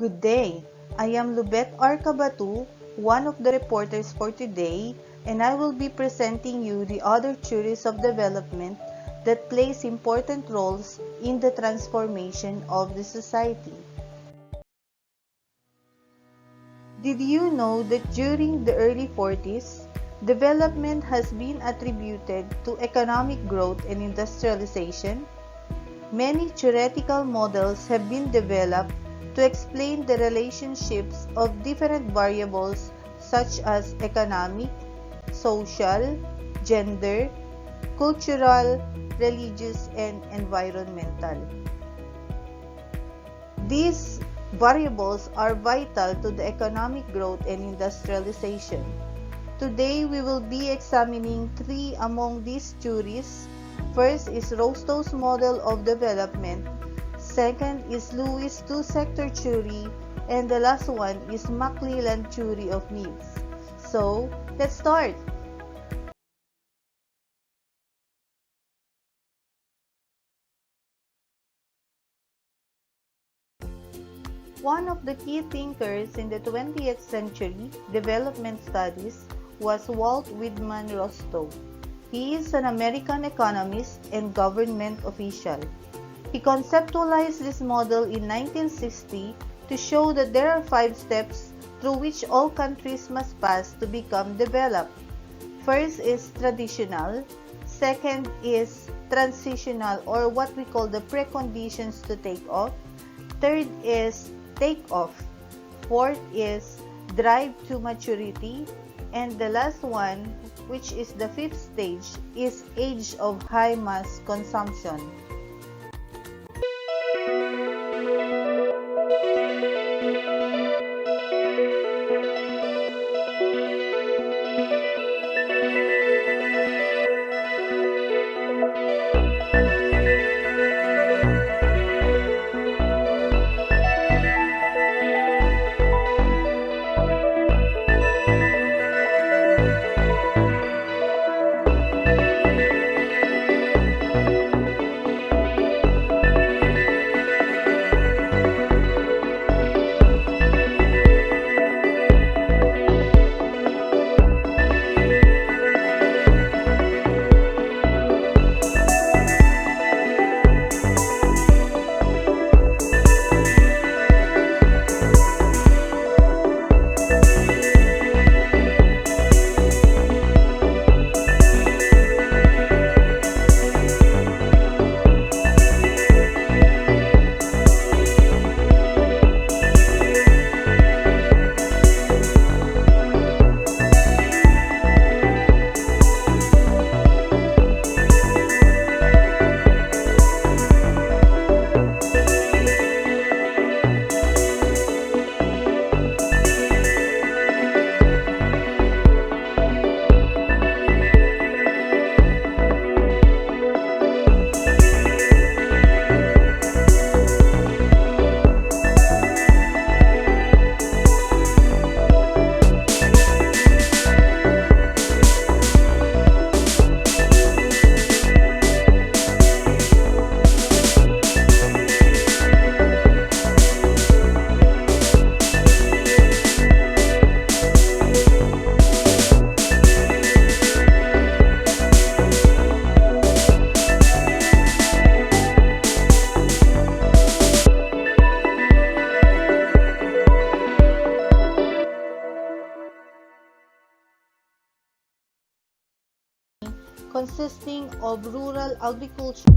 Good day. I am Lubet Arcabatu, one of the reporters for today, and I will be presenting you the other theories of development that plays important roles in the transformation of the society. Did you know that during the early 40s, development has been attributed to economic growth and industrialization? Many theoretical models have been developed to explain the relationships of different variables such as economic, social, gender, cultural, religious, and environmental. These variables are vital to the economic growth and industrialization. Today, we will be examining three among these theories. First is Rostow's model of development. Second is Lewis' two-sector theory, and the last one is McClelland theory of needs. So, let's start! One of the key thinkers in the 20th century development studies was Walt Whitman Rostow. He is an American economist and government official. He conceptualized this model in 1960 to show that there are 5 steps through which all countries must pass to become developed. First is traditional, second is transitional, or what we call the preconditions to take off, third is take off, fourth is drive to maturity, and the last one, which is the 5th stage, is age of high mass consumption. Consisting of rural agriculture.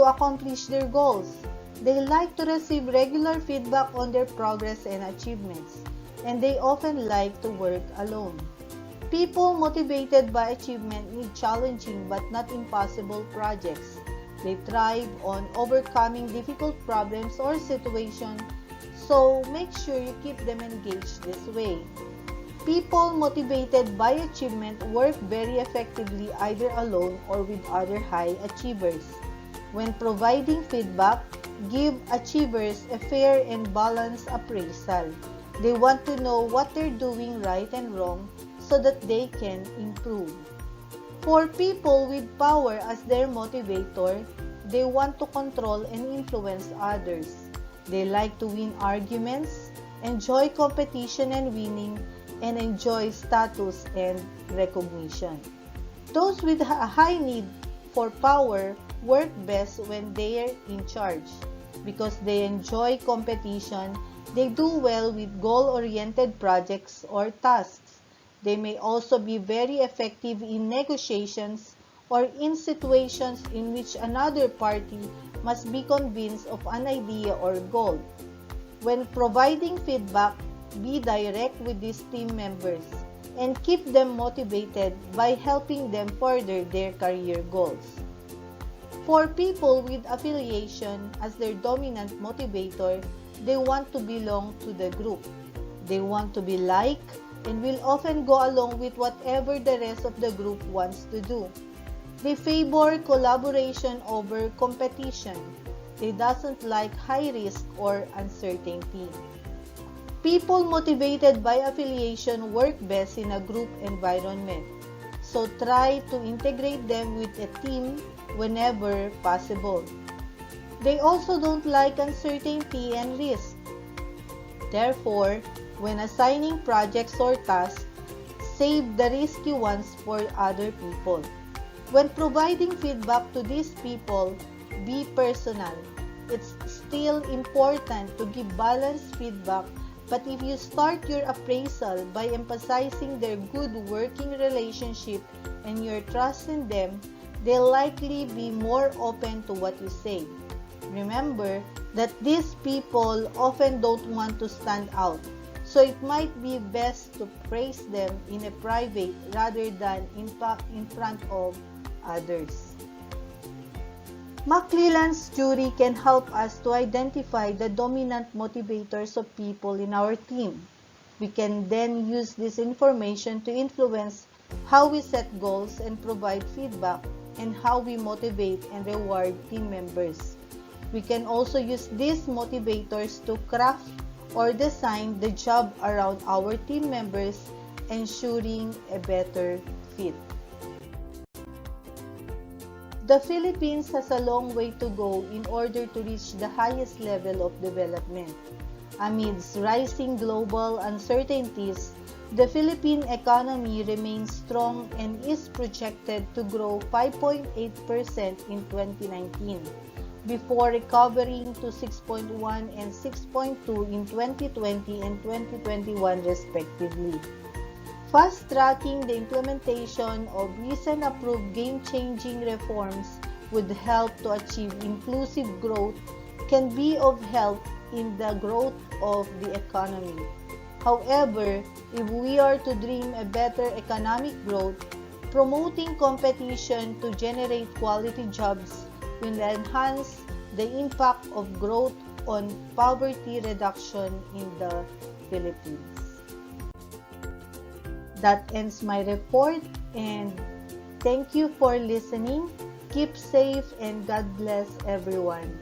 to accomplish their goals. They like to receive regular feedback on their progress and achievements, and they often like to work alone. People motivated by achievement need challenging but not impossible projects. They thrive on overcoming difficult problems or situations, so make sure you keep them engaged this way. People motivated by achievement work very effectively either alone or with other high achievers. When providing feedback, give achievers a fair and balanced appraisal. They want to know what they're doing right and wrong so that they can improve. For people with power as their motivator, they want to control and influence others. They like to win arguments, enjoy competition and winning, and enjoy status and recognition. Those with a high need for power work best when they are in charge. Because they enjoy competition, they do well with goal-oriented projects or tasks. They may also be very effective in negotiations or in situations in which another party must be convinced of an idea or goal. When providing feedback, be direct with these team members and keep them motivated by helping them further their career goals. For people with affiliation as their dominant motivator, they want to belong to the group. They want to be liked and will often go along with whatever the rest of the group wants to do. They favor collaboration over competition. They doesn't like high risk or uncertainty. People motivated by affiliation work best in a group environment, so try to integrate them with a team whenever possible. They also don't like uncertainty and risk. Therefore, when assigning projects or tasks, save the risky ones for other people. When providing feedback to these people, be personal. It's still important to give balanced feedback, but if you start your appraisal by emphasizing their good working relationship and your trust in them, they'll likely be more open to what you say. Remember that these people often don't want to stand out, so it might be best to praise them in a private rather than in front of others. McClelland's jury can help us to identify the dominant motivators of people in our team. We can then use this information to influence how we set goals and provide feedback and how we motivate and reward team members. We can also use these motivators to craft or design the job around our team members, ensuring a better fit. The Philippines has a long way to go in order to reach the highest level of development. Amidst rising global uncertainties, the Philippine economy remains strong and is projected to grow 5.8% in 2019, before recovering to 6.1 and 6.2 in 2020 and 2021 respectively. Fast-tracking the implementation of recent approved game-changing reforms would help to achieve inclusive growth can be of help in the growth of the economy. However, if we are to dream a better economic growth, promoting competition to generate quality jobs will enhance the impact of growth on poverty reduction in the Philippines. That ends my report, and thank you for listening. Keep safe and God bless everyone.